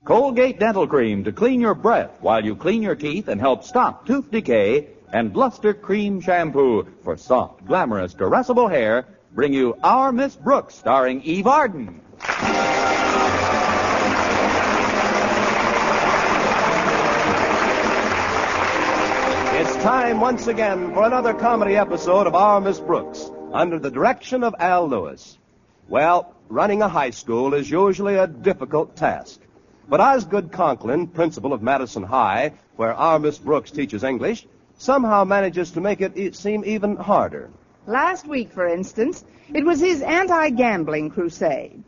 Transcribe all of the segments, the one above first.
Colgate Dental Cream to clean your breath while you clean your teeth and help stop tooth decay. And Luster Cream Shampoo for soft, glamorous, caressable hair bring you Our Miss Brooks, starring Eve Arden. It's time once again for another comedy episode of Our Miss Brooks, under the direction of Al Lewis. Well, running a high school is usually a difficult task. But Osgood Conklin, principal of Madison High, where Our Miss Brooks teaches English, somehow manages to make it seem even harder. Last week, for instance, it was his anti-gambling crusade.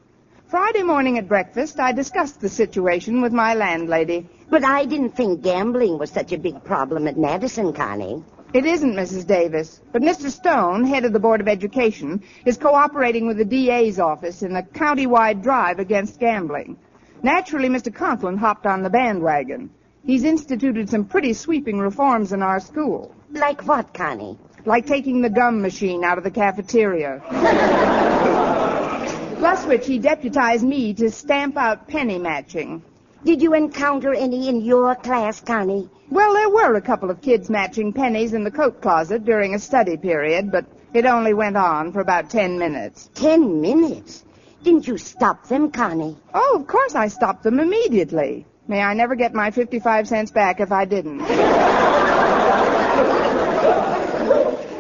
Friday morning at breakfast, I discussed the situation with my landlady. But I didn't think gambling was such a big problem at Madison, Connie. It isn't, Mrs. Davis. But Mr. Stone, head of the Board of Education, is cooperating with the DA's office in a county-wide drive against gambling. Naturally, Mr. Conklin hopped on the bandwagon. He's instituted some pretty sweeping reforms in our school. Like what, Connie? Like taking the gum machine out of the cafeteria. Plus which he deputized me to stamp out penny matching. Did you encounter any in your class, Connie? Well, there were a couple of kids matching pennies in the coat closet during a study period, but it only went on for about 10 minutes. 10 minutes? Didn't you stop them, Connie? Oh, of course I stopped them immediately. May I never get my 55 cents back if I didn't.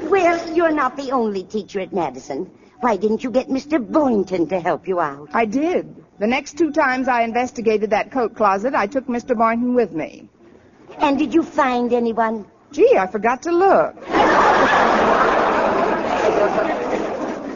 Well, you're not the only teacher at Madison. Why didn't you get Mr. Boynton to help you out? I did. The next 2 times I investigated that coat closet, I took Mr. Boynton with me. And did you find anyone? Gee, I forgot to look.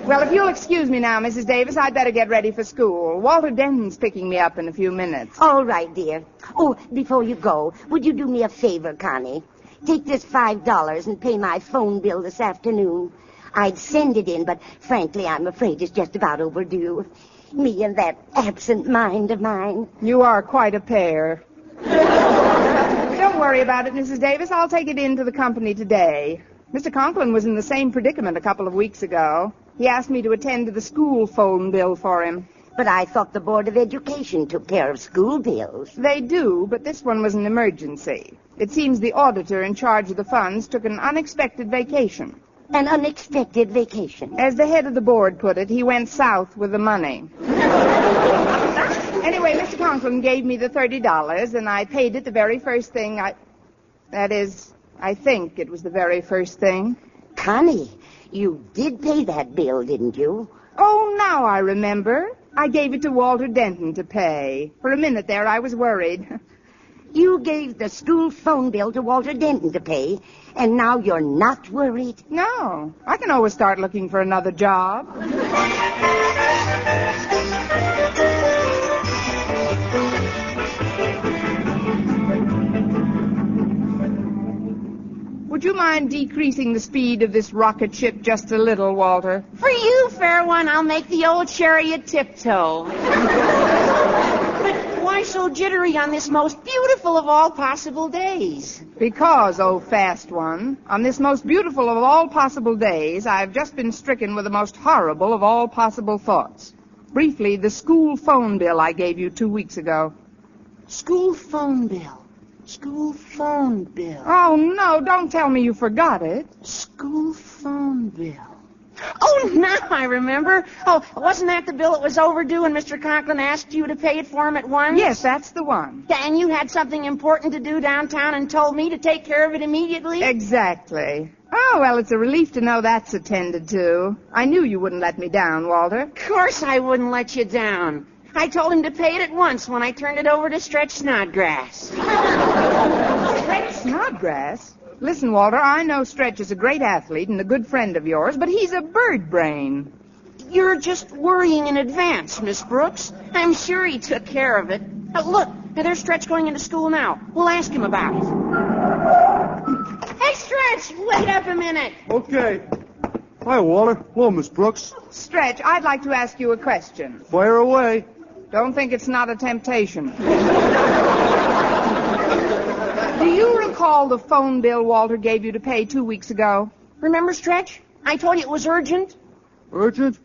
Well, if you'll excuse me now, Mrs. Davis, I'd better get ready for school. Walter Denton's picking me up in a few minutes. All right, dear. Oh, before you go, would you do me a favor, Connie? Take this $5 and pay my phone bill this afternoon. I'd send it in, but frankly, I'm afraid it's just about overdue. Me and that absent mind of mine. You are quite a pair. Don't worry about it, Mrs. Davis. I'll take it in to the company today. Mr. Conklin was in the same predicament a couple of weeks ago. He asked me to attend to the school phone bill for him. But I thought the Board of Education took care of school bills. They do, but this one was an emergency. It seems the auditor in charge of the funds took an unexpected vacation. An unexpected vacation? As the head of the board put it, he went south with the money. Anyway, Mr. Conklin gave me the $30, and I paid it the very first thing I think it was the very first thing. Connie, you did pay that bill, didn't you? Oh, now I remember. I gave it to Walter Denton to pay. For a minute there, I was worried. You gave the school phone bill to Walter Denton to pay, and now you're not worried? No. I can always start looking for another job. Would you mind decreasing the speed of this rocket ship just a little, Walter? For you, fair one, I'll make the old chariot tiptoe. But why so jittery on this most beautiful of all possible days? Because, oh fast one, on this most beautiful of all possible days, I've just been stricken with the most horrible of all possible thoughts. Briefly, the school phone bill I gave you 2 weeks ago. School phone bill. School phone bill. Oh, no, don't tell me you forgot it. School phone bill. Oh, now I remember. Oh, wasn't that the bill that was overdue and Mr. Conklin asked you to pay it for him at once? Yes, that's the one. Yeah, and you had something important to do downtown and told me to take care of it immediately? Exactly. Oh, well, it's a relief to know that's attended to. I knew you wouldn't let me down, Walter. Of course I wouldn't let you down. I told him to pay it at once when I turned it over to Stretch Snodgrass. Stretch Snodgrass? Listen, Walter, I know Stretch is a great athlete and a good friend of yours, but he's a bird brain. You're just worrying in advance, Miss Brooks. I'm sure he took care of it. Look, there's Stretch going into school now. We'll ask him about it. Hey, Stretch, wait up a minute. Okay. Hi, Walter. Hello, Miss Brooks. Stretch, I'd like to ask you a question. Fire away. Don't think it's not a temptation. Do you recall the phone bill Walter gave you to pay 2 weeks ago? Remember, Stretch? I told you it was urgent. Urgent?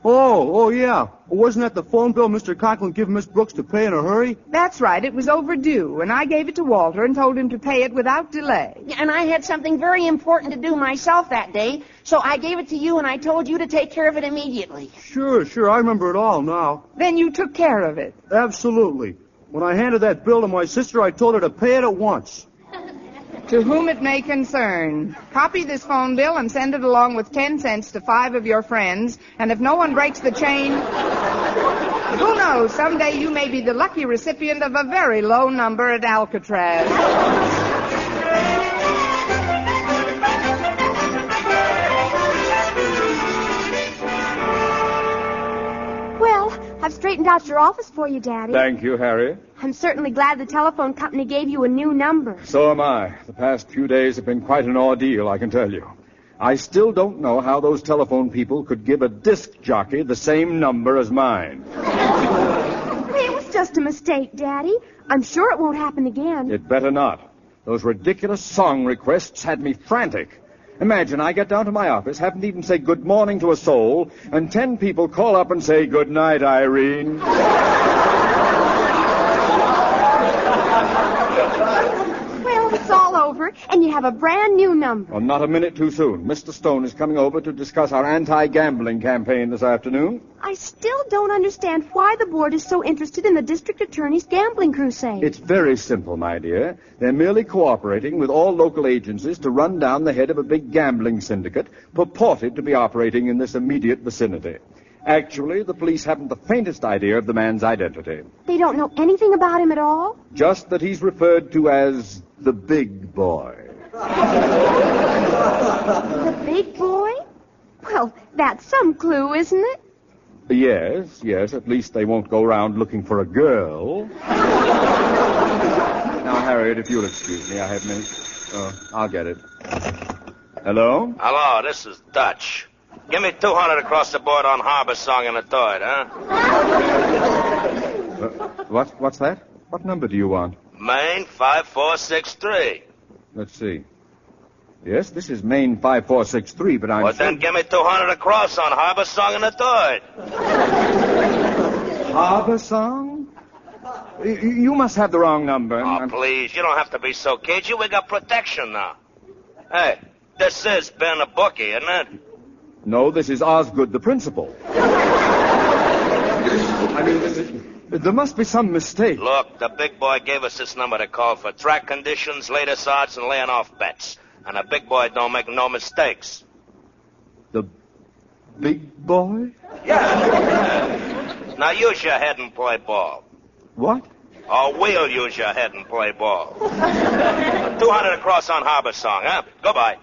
Oh, yeah. Wasn't that the phone bill Mr. Conklin gave Miss Brooks to pay in a hurry? That's right. It was overdue, and I gave it to Walter and told him to pay it without delay. Yeah, and I had something very important to do myself that day, so I gave it to you and I told you to take care of it immediately. Sure. I remember it all now. Then you took care of it. Absolutely. When I handed that bill to my sister, I told her to pay it at once. To whom it may concern, copy this phone bill and send it along with 10 cents to 5 of your friends, and if no one breaks the chain, who knows, someday you may be the lucky recipient of a very low number at Alcatraz. Well, I've straightened out your office for you, Daddy. Thank you, Harriet. I'm certainly glad the telephone company gave you a new number. So am I. The past few days have been quite an ordeal, I can tell you. I still don't know how those telephone people could give a disc jockey the same number as mine. It was just a mistake, Daddy. I'm sure it won't happen again. It better not. Those ridiculous song requests had me frantic. Imagine I get down to my office, haven't even say good morning to a soul, and 10 people call up and say, good night, Irene. Well, it's all over, and you have a brand new number. Well, not a minute too soon. Mr. Stone is coming over to discuss our anti-gambling campaign this afternoon. I still don't understand why the board is so interested in the district attorney's gambling crusade. It's very simple, my dear. They're merely cooperating with all local agencies to run down the head of a big gambling syndicate purported to be operating in this immediate vicinity. Actually, the police haven't the faintest idea of the man's identity. They don't know anything about him at all? Just that he's referred to as the big boy. The big boy? Well, that's some clue, isn't it? Yes, at least they won't go around looking for a girl. Now, Harriet, if you'll excuse me, I have minutes. I'll get it. Hello? Hello, this is Dutch. Give me 200 across the board on Harbor Song and a third, huh? What's that? What number do you want? Maine 5463. Let's see. Yes, this is Maine 5463, but I'm... Well, then give me 200 across on Harbor Song and a third. Harbor Song? You must have the wrong number. Oh, please, you don't have to be so cagey. We got protection now. Hey, this is Ben a bookie, isn't it? No, this is Osgood, the principal. I mean, there must be some mistake. Look, the big boy gave us this number to call for track conditions, latest odds, and laying off bets. And a big boy don't make no mistakes. The big boy? Yeah. Now use your head and play ball. What? Or we'll use your head and play ball. 200 across on Harbor Song, huh? Goodbye.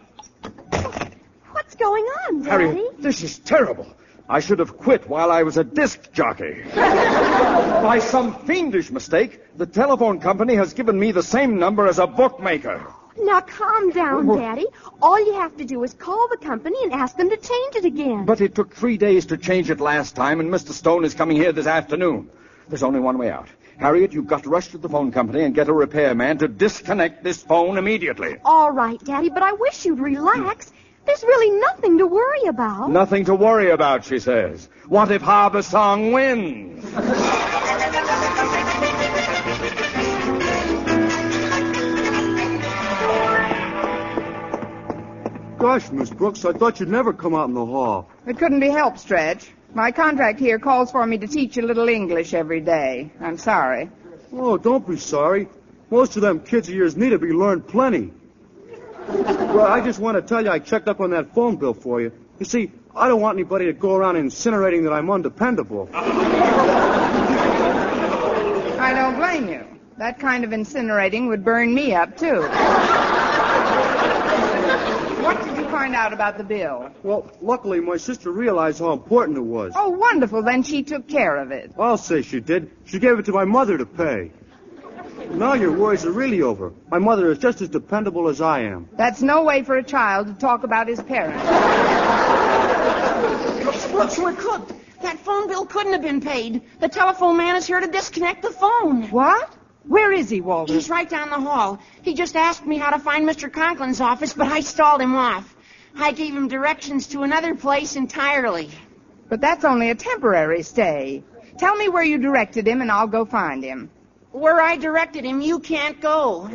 What's going on, Daddy? Harriet, this is terrible. I should have quit while I was a disc jockey. By some fiendish mistake, the telephone company has given me the same number as a bookmaker. Now, calm down, Daddy. All you have to do is call the company and ask them to change it again. But it took 3 days to change it last time, and Mr. Stone is coming here this afternoon. There's only one way out. Harriet, you've got to rush to the phone company and get a repairman to disconnect this phone immediately. All right, Daddy, but I wish you'd relax. There's really nothing to worry about. Nothing to worry about, she says. What if Harbor Song wins? Gosh, Miss Brooks, I thought you'd never come out in the hall. It couldn't be helped, Stretch. My contract here calls for me to teach a little English every day. I'm sorry. Oh, don't be sorry. Most of them kids of yours need to be learned plenty. Well, I just want to tell you I checked up on that phone bill for you. You see, I don't want anybody to go around incinerating that I'm undependable. I don't blame you. That kind of incinerating would burn me up, too. What did you find out about the bill? Well, luckily, my sister realized how important it was. Oh, wonderful. Then she took care of it. I'll say she did. She gave it to my mother to pay. Now your worries are really over. My mother is just as dependable as I am. That's no way for a child to talk about his parents. Brooks, we're cooked. That phone bill couldn't have been paid. The telephone man is here to disconnect the phone. What? Where is he, Walter? He's right down the hall. He just asked me how to find Mr. Conklin's office, but I stalled him off. I gave him directions to another place entirely. But that's only a temporary stay. Tell me where you directed him, and I'll go find him. Where I directed him, you can't go.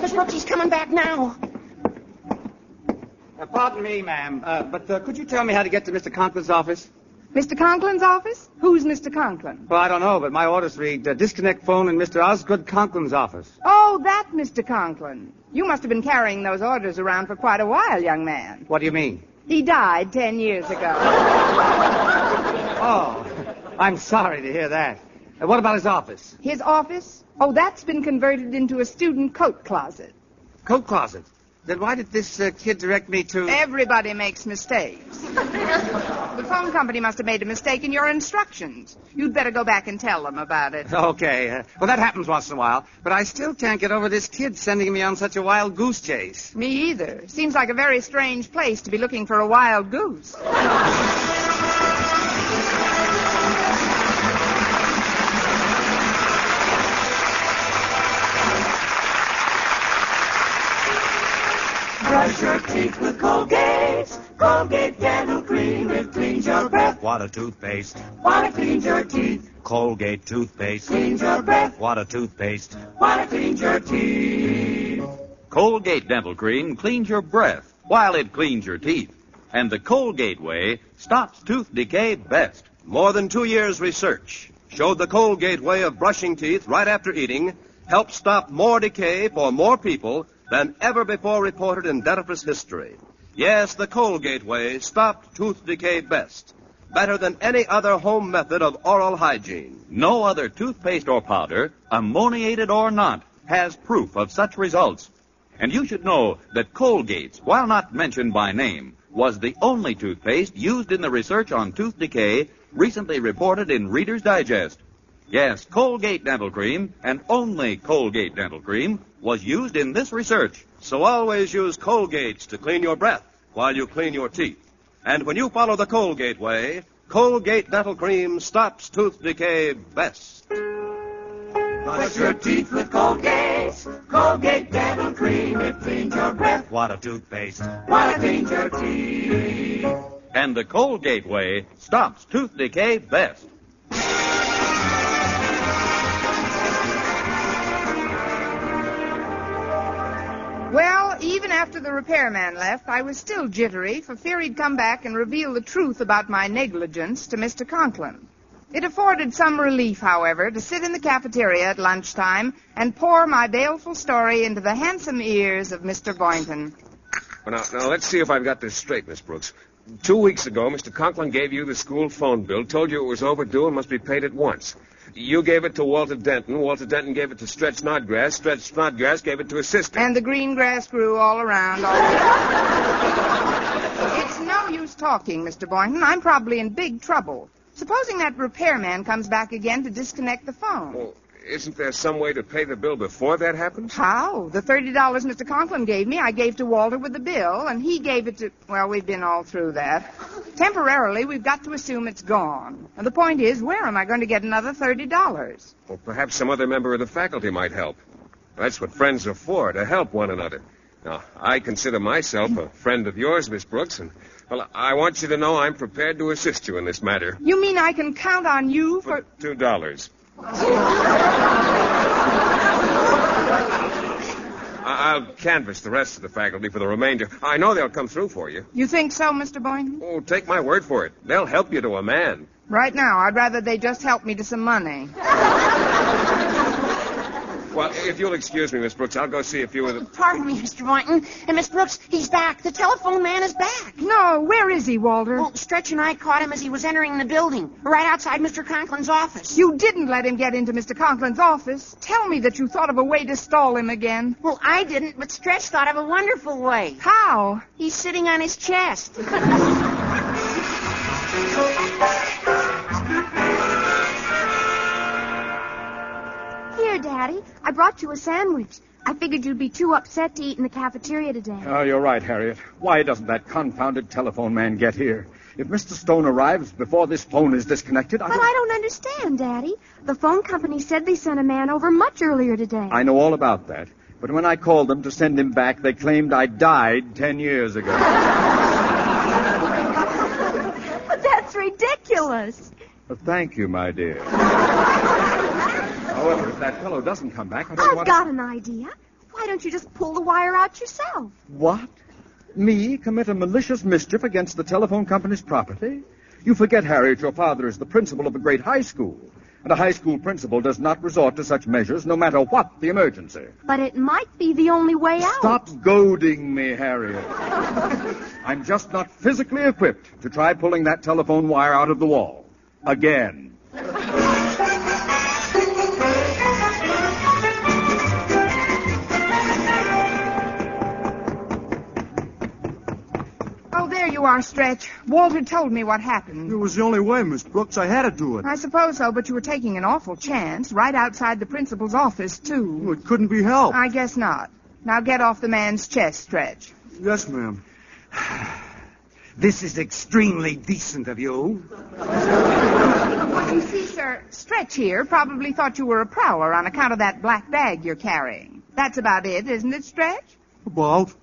Miss Brooks, he's coming back now. Pardon me, ma'am, but could you tell me how to get to Mr. Conklin's office? Mr. Conklin's office? Who's Mr. Conklin? Well, I don't know, but my orders read disconnect phone in Mr. Osgood Conklin's office. Oh, that Mr. Conklin. You must have been carrying those orders around for quite a while, young man. What do you mean? He died 10 years ago. Oh, I'm sorry to hear that. What about his office? His office? Oh, that's been converted into a student coat closet. Coat closet? Then why did this kid direct me to... Everybody makes mistakes. The phone company must have made a mistake in your instructions. You'd better go back and tell them about it. Okay. Well, that happens once in a while. But I still can't get over this kid sending me on such a wild goose chase. Me either. Seems like a very strange place to be looking for a wild goose. Brush your teeth with Colgate. Colgate Dental Cream. It cleans your breath. What a toothpaste. What it cleans your teeth. Colgate toothpaste. Cleans your breath. What a toothpaste. What it cleans your teeth. Colgate Dental Cream cleans your breath while it cleans your teeth. And the Colgate way stops tooth decay best. More than 2 years' research showed the Colgate way of brushing teeth right after eating helped stop more decay for more people than ever before reported in dentifrice history. Yes, the Colgate way stopped tooth decay best. Better than any other home method of oral hygiene. No other toothpaste or powder, ammoniated or not, has proof of such results. And you should know that Colgate's, while not mentioned by name, was the only toothpaste used in the research on tooth decay recently reported in Reader's Digest. Yes, Colgate Dental Cream, and only Colgate Dental Cream, was used in this research. So always use Colgate's to clean your breath while you clean your teeth. And when you follow the Colgate way, Colgate Dental Cream stops tooth decay best. Brush your teeth with Colgate. Colgate Dental Cream. It cleans your breath. What a toothpaste. What it cleans your teeth. And the Colgate way stops tooth decay best. Well, even after the repairman left, I was still jittery for fear he'd come back and reveal the truth about my negligence to Mr. Conklin. It afforded some relief, however, to sit in the cafeteria at lunchtime and pour my baleful story into the handsome ears of Mr. Boynton. Well, now, let's see if I've got this straight, Miss Brooks. 2 weeks ago, Mr. Conklin gave you the school phone bill, told you it was overdue and must be paid at once. You gave it to Walter Denton. Walter Denton gave it to Stretch Snodgrass. Stretch Snodgrass gave it to his sister. And the green grass grew all around. It's no use talking, Mr. Boynton. I'm probably in big trouble. Supposing that repairman comes back again to disconnect the phone. Well, isn't there some way to pay the bill before that happens? How? The $30 Mr. Conklin gave me, I gave to Walter with the bill, and he gave it to... Well, we've been all through that. Temporarily, we've got to assume it's gone. And the point is, where am I going to get another $30? Well, perhaps some other member of the faculty might help. That's what friends are for, to help one another. Now, I consider myself a friend of yours, Miss Brooks, and, well, I want you to know I'm prepared to assist you in this matter. You mean I can count on you for... $2. I'll canvass the rest of the faculty for the remainder. I know they'll come through for you. You think so, Mr. Boynton? Oh, take my word for it. They'll help you to a man. Right now, I'd rather they just help me to some money. Well, if you'll excuse me, Miss Brooks, I'll go see a few of the... Pardon me, Mr. Boynton. And Miss Brooks, he's back. The telephone man is back. No, where is he, Walter? Well, Stretch and I caught him as he was entering the building, right outside Mr. Conklin's office. You didn't let him get into Mr. Conklin's office. Tell me that you thought of a way to stall him again. Well, I didn't, but Stretch thought of a wonderful way. How? He's sitting on his chest. Here, Daddy, I brought you a sandwich. I figured you'd be too upset to eat in the cafeteria today. Oh, you're right, Harriet. Why doesn't that confounded telephone man get here? If Mr. Stone arrives before this phone is disconnected, But I don't understand, Daddy. The phone company said they sent a man over much earlier today. I know all about that. But when I called them to send him back, they claimed I died 10 years ago. But that's ridiculous. Thank you, my dear. However, if that fellow doesn't come back, I don't I've want got an idea. Why don't you just pull the wire out yourself? What? Me commit a malicious mischief against the telephone company's property? You forget, Harriet, your father is the principal of a great high school. And a high school principal does not resort to such measures no matter what the emergency. But it might be the only way out. Stop goading me, Harriet. I'm just not physically equipped to try pulling that telephone wire out of the wall. Again. Oh, there you are, Stretch. Walter told me what happened. It was the only way, Miss Brooks. I had to do it. I suppose so, but you were taking an awful chance right outside the principal's office, too. Well, it couldn't be helped. I guess not. Now get off the man's chest, Stretch. Yes, ma'am. This is extremely decent of you. You see, sir, Stretch here probably thought you were a prowler on account of that black bag you're carrying. That's about it, isn't it, Stretch? About?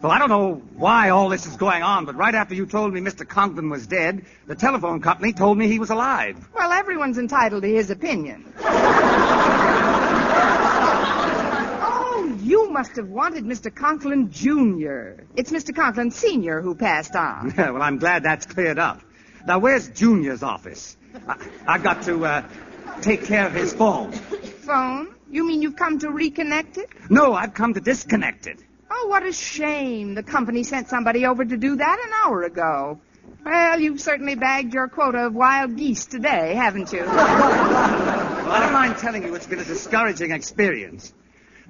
Well, I don't know why all this is going on, but right after you told me Mr. Conklin was dead, the telephone company told me he was alive. Well, everyone's entitled to his opinion. Oh, you must have wanted Mr. Conklin Jr. It's Mr. Conklin Sr. who passed on. Well, I'm glad that's cleared up. Now, where's Junior's office? I've got to take care of his phone. Phone? You mean you've come to reconnect it? No, I've come to disconnect it. Oh, what a shame. The company sent somebody over to do that an hour ago. Well, you've certainly bagged your quota of wild geese today, haven't you? Well, I don't mind telling you it's been a discouraging experience.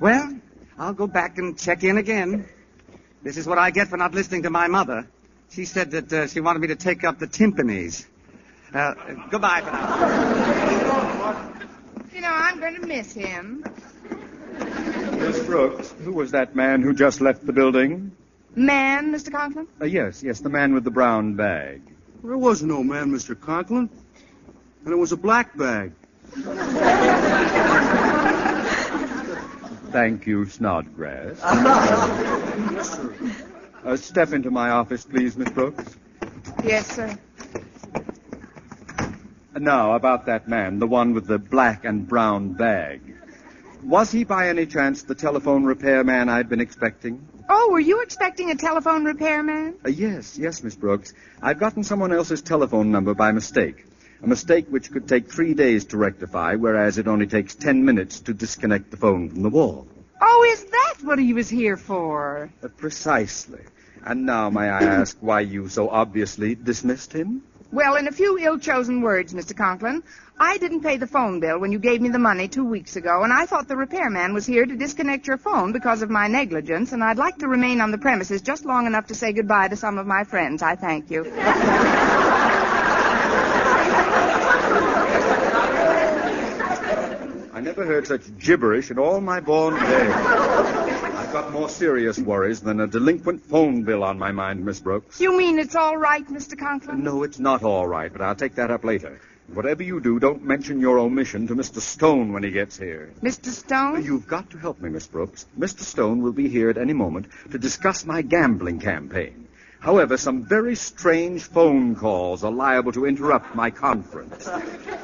Well, I'll go back and check in again. This is what I get for not listening to my mother. She said that she wanted me to take up the timpanis. Goodbye for now. You know, I'm going to miss him. Miss Brooks, who was that man who just left the building? Man, Mr. Conklin? Yes, the man with the brown bag. There was no man, Mr. Conklin. And it was a black bag. Thank you, Snodgrass. Yes, sir. Step into my office, please, Miss Brooks. Yes, sir. Now, about that man, the one with the black and brown bag. Was he by any chance the telephone repairman I'd been expecting? Oh, were you expecting a telephone repairman? Yes, Miss Brooks. I've gotten someone else's telephone number by mistake. A mistake which could take 3 days to rectify, whereas it only takes 10 minutes to disconnect the phone from the wall. Oh, is that what he was here for? Precisely. And now, may I ask why you so obviously dismissed him? Well, in a few ill-chosen words, Mr. Conklin, I didn't pay the phone bill when you gave me the money 2 weeks ago, and I thought the repairman was here to disconnect your phone because of my negligence, and I'd like to remain on the premises just long enough to say goodbye to some of my friends. I thank you. I never heard such gibberish in all my born days. I've got more serious worries than a delinquent phone bill on my mind, Miss Brooks. You mean it's all right, Mr. Conklin? No, it's not all right, but I'll take that up later. Whatever you do, don't mention your omission to Mr. Stone when he gets here. Mr. Stone? You've got to help me, Miss Brooks. Mr. Stone will be here at any moment to discuss my gambling campaign. However, some very strange phone calls are liable to interrupt my conference.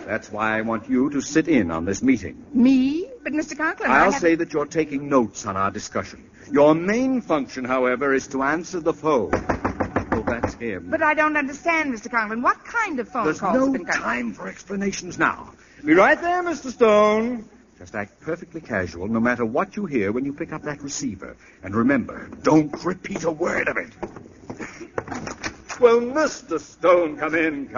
That's why I want you to sit in on this meeting. Me? But, Mr. Conklin, I'll say that you're taking notes on our discussion. Your main function, however, is to answer the phone. Oh, that's him. But I don't understand, Mr. Conklin. What kind of phone There's calls have no been coming? time for explanations now. Be right there, Mr. Stone. Just act perfectly casual, no matter what you hear when you pick up that receiver. And remember, don't repeat a word of it. Well, Mr. Stone, come in.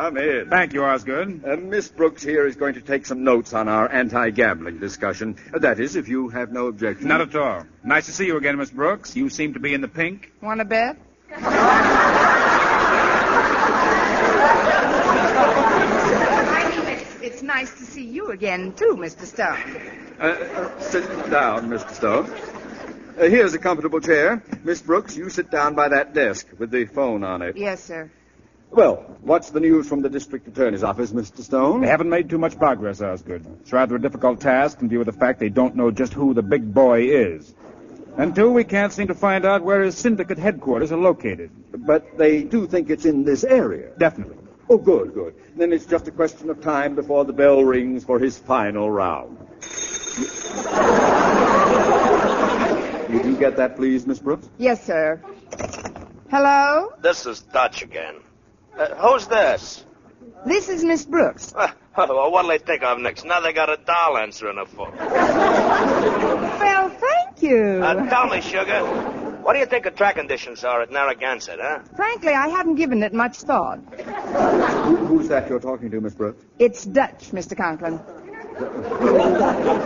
Thank you, Osgood. Miss Brooks here is going to take some notes on our anti-gambling discussion. That is, if you have no objection. Not at all. Nice to see you again, Miss Brooks. You seem to be in the pink. Want to bet? It's nice to see you again, too, Mr. Stone. Sit down, Mr. Stone. Here's a comfortable chair. Miss Brooks, you sit down by that desk with the phone on it. Yes, sir. Well, what's the news from the district attorney's office, Mr. Stone? They haven't made too much progress, Osgood. It's rather a difficult task in view of the fact they don't know just who the big boy is. And two, we can't seem to find out where his syndicate headquarters are located. But they do think it's in this area. Definitely. Oh, good, good. Then it's just a question of time before the bell rings for his final round. You do get that, please, Miss Brooks? Yes, sir. Hello? This is Dutch again. Who's this? This is Miss Brooks. Well, what'll they think of next? Now they got a doll answering the phone. Well, thank you. Tell me, Sugar, what do you think the track conditions are at Narragansett, huh? Frankly, I haven't given it much thought. Who's that you're talking to, Miss Brooks? It's Dutch, Mr. Conklin.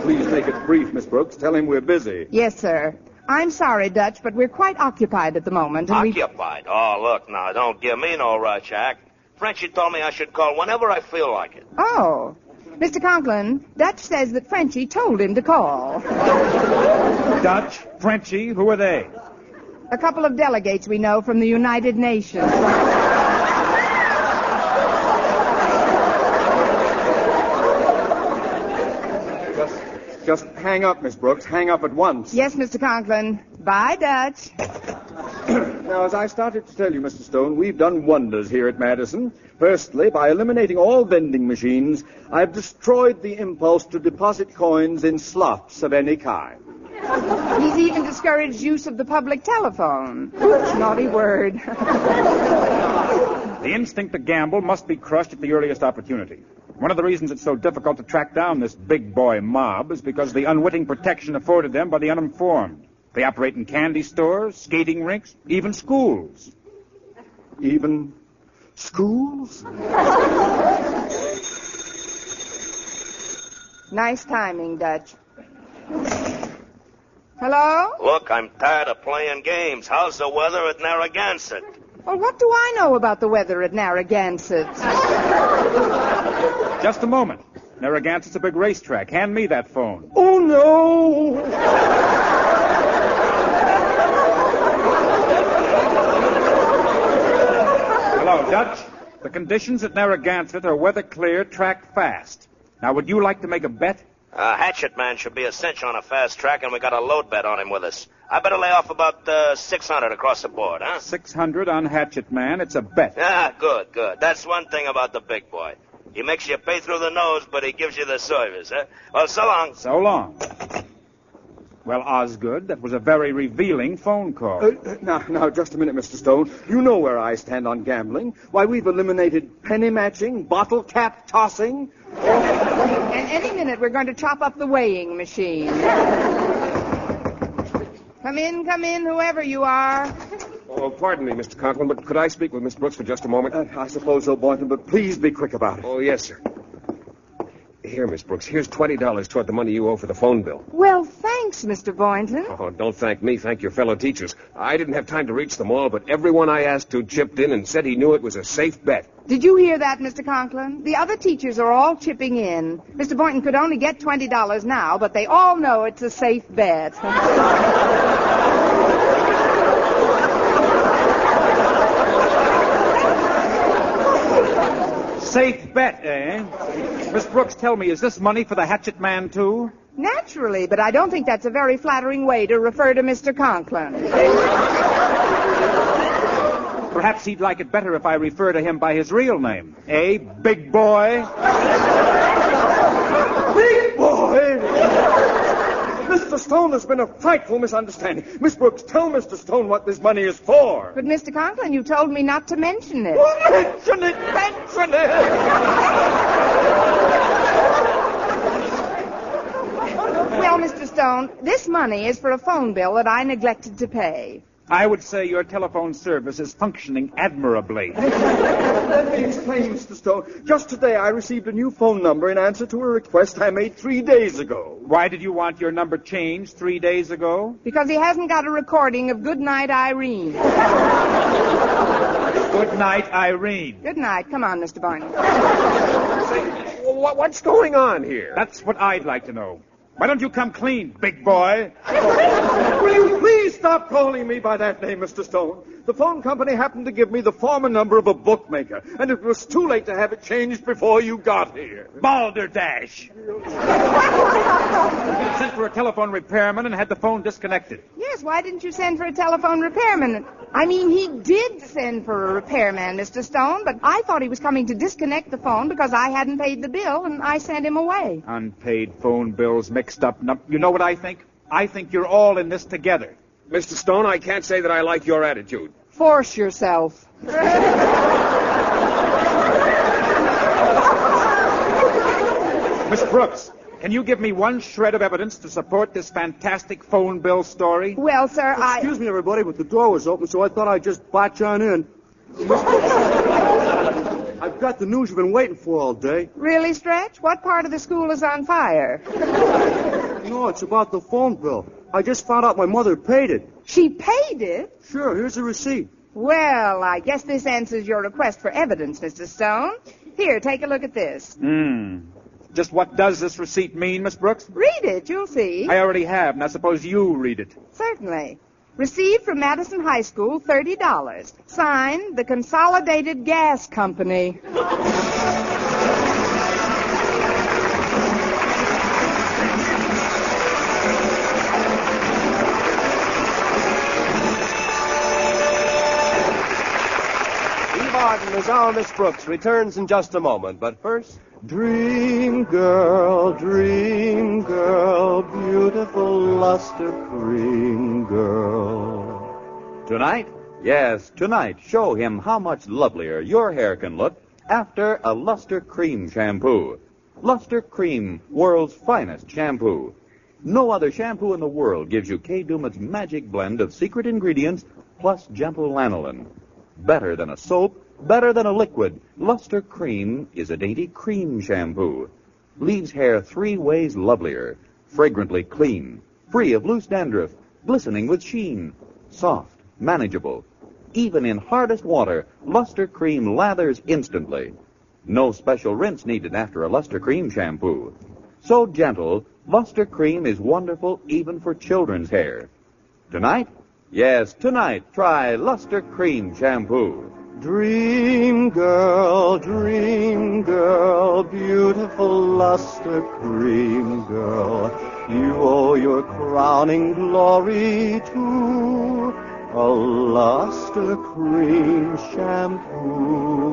Please make it brief, Miss Brooks. Tell him we're busy. Yes, sir. I'm sorry, Dutch, but we're quite occupied at the moment. And Occupied? Oh, look, now, don't give me no rush, Jack. Frenchie told me I should call whenever I feel like it. Oh. Mr. Conklin, Dutch says that Frenchie told him to call. Dutch, Frenchie, who are they? A couple of delegates we know from the United Nations. Just hang up, Miss Brooks. Hang up at once. Yes, Mr. Conklin. Bye, Dutch. Now, as I started to tell you, Mr. Stone, we've done wonders here at Madison. Firstly, by eliminating all vending machines, I've destroyed the impulse to deposit coins in slots of any kind. He's even discouraged use of the public telephone. Oops, naughty word. The instinct to gamble must be crushed at the earliest opportunity. One of the reasons it's so difficult to track down this big boy mob is because of the unwitting protection afforded them by the uninformed. They operate in candy stores, skating rinks, even schools. Even schools? Nice timing, Dutch. Hello? Look, I'm tired of playing games. How's the weather at Narragansett? Well, what do I know about the weather at Narragansett? Just a moment. Narragansett's a big racetrack. Hand me that phone. Oh, no! Hello, Dutch. The conditions at Narragansett are weather clear, track fast. Now, would you like to make a bet? Hatchet Man should be a cinch on a fast track, and we got a load bet on him with us. I better lay off about 600 across the board, huh? 600 on Hatchet Man. It's a bet. Ah, good, good. That's one thing about the big boy. He makes you pay through the nose, but he gives you the service, huh? Well, so long. So long. Well, Osgood, that was a very revealing phone call. Now, just a minute, Mr. Stone. You know where I stand on gambling. Why, we've eliminated penny matching, bottle cap tossing. And any minute, we're going to chop up the weighing machine. Come in, whoever you are. Oh, pardon me, Mr. Conklin, but could I speak with Miss Brooks for just a moment? I suppose so, Boynton, but please be quick about it. Oh, yes, sir. Here, Miss Brooks, here's $20 toward the money you owe for the phone bill. Well, thanks, Mr. Boynton. Oh, don't thank me. Thank your fellow teachers. I didn't have time to reach them all, but everyone I asked to chipped in and said he knew it was a safe bet. Did you hear that, Mr. Conklin? The other teachers are all chipping in. Mr. Boynton could only get $20 now, but they all know it's a safe bet. Safe bet, eh? Miss Brooks, tell me, is this money for the Hatchet Man, too? Naturally, but I don't think that's a very flattering way to refer to Mr. Conklin. Perhaps he'd like it better if I refer to him by his real name. Eh, big boy? Big boy! Mr. Stone, there's been a frightful misunderstanding. Miss Brooks, tell Mr. Stone what this money is for. But, Mr. Conklin, you told me not to mention it. Well, mention it! Mention it! Well, Mr. Stone, this money is for a phone bill that I neglected to pay. I would say your telephone service is functioning admirably. Let me explain, Mr. Stone. Just today I received a new phone number in answer to a request I made 3 days ago. Why did you want your number changed 3 days ago? Because he hasn't got a recording of Good Night, Irene. Good night, Irene. Good night. Come on, Mr. Barney. What's going on here? That's what I'd like to know. Why don't you come clean, big boy? Will you please stop calling me by that name, Mr. Stone? The phone company happened to give me the former number of a bookmaker, and it was too late to have it changed before you got here. Balderdash! Sent for a telephone repairman and had the phone disconnected. Yes, why didn't you send for a telephone repairman? I mean, he did send for a repairman, Mr. Stone, but I thought he was coming to disconnect the phone because I hadn't paid the bill, and I sent him away. Unpaid phone bills mixed up. You know what I think? I think you're all in this together. Mr. Stone, I can't say that I like your attitude. Force yourself. Miss Brooks, can you give me one shred of evidence to support this fantastic phone bill story? Well, sir, Excuse me, everybody, but the door was open, so I thought I'd just botch on in. I've got the news you've been waiting for all day. Really, Stretch? What part of the school is on fire? No, it's about the phone bill. I just found out my mother paid it. She paid it? Sure, here's the receipt. Well, I guess this answers your request for evidence, Mr. Stone. Here, take a look at this. Just what does this receipt mean, Miss Brooks? Read it, you'll see. I already have. Now suppose you read it. Certainly. Received from Madison High School, $30. Signed, the Consolidated Gas Company. As our Miss Brooks returns in just a moment, but first, dream girl, beautiful luster cream girl. Tonight? Yes, tonight, show him how much lovelier your hair can look after a Luster Cream shampoo. Luster Cream, world's finest shampoo. No other shampoo in the world gives you Kay Daumit's magic blend of secret ingredients plus gentle lanolin. Better than a soap, better than a liquid, Luster Cream is a dainty cream shampoo. Leaves hair 3 ways lovelier, fragrantly clean, free of loose dandruff, glistening with sheen, soft, manageable. Even in hardest water, Luster Cream lathers instantly. No special rinse needed after a Luster Cream shampoo. So gentle, Luster Cream is wonderful even for children's hair. Tonight? Yes, tonight, try Luster Cream shampoo. Dream girl, beautiful luster cream girl. You owe your crowning glory to a luster cream shampoo.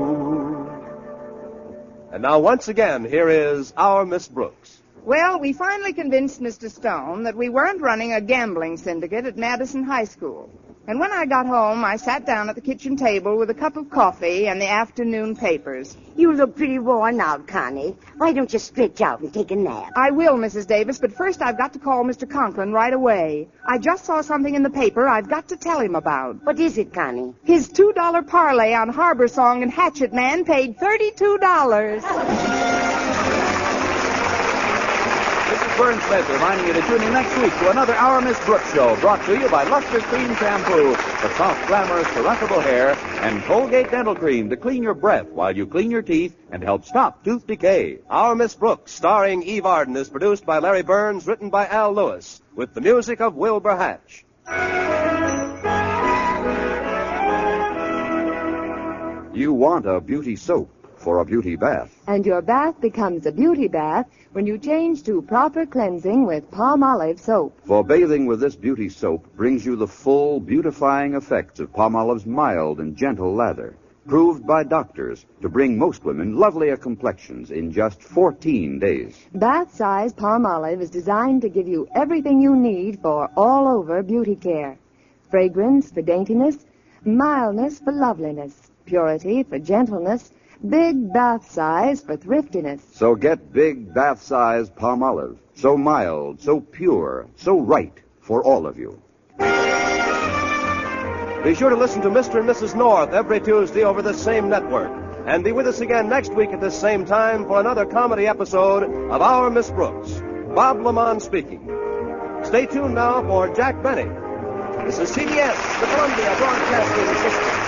And now, once again, here is our Miss Brooks. Well, we finally convinced Mr. Stone that we weren't running a gambling syndicate at Madison High School. And when I got home, I sat down at the kitchen table with a cup of coffee and the afternoon papers. You look pretty worn out, Connie. Why don't you stretch out and take a nap? I will, Mrs. Davis, but first I've got to call Mr. Conklin right away. I just saw something in the paper I've got to tell him about. What is it, Connie? His $2 parlay on Harbor Song and Hatchet Man paid $32. Vern Smith reminding you to tune in next week to another Our Miss Brooks show, brought to you by Luster Cream Shampoo for soft, glamorous, caressable hair, and Colgate Dental Cream to clean your breath while you clean your teeth and help stop tooth decay. Our Miss Brooks, starring Eve Arden, is produced by Larry Burns, written by Al Lewis, with the music of Wilbur Hatch. You want a beauty soap for a beauty bath. And your bath becomes a beauty bath when you change to proper cleansing with Palmolive soap. For bathing with this beauty soap brings you the full beautifying effects of Palmolive's mild and gentle lather, proved by doctors to bring most women lovelier complexions in just 14 days. Bath-size Palmolive is designed to give you everything you need for all-over beauty care. Fragrance for daintiness, mildness for loveliness, purity for gentleness, big bath size for thriftiness. So get big bath size Palmolive. So mild, so pure, so right for all of you. Be sure to listen to Mr. and Mrs. North every Tuesday over the same network. And be with us again next week at this same time for another comedy episode of Our Miss Brooks. Bob Lamont speaking. Stay tuned now for Jack Benny. This is CBS, the Columbia Broadcasting System.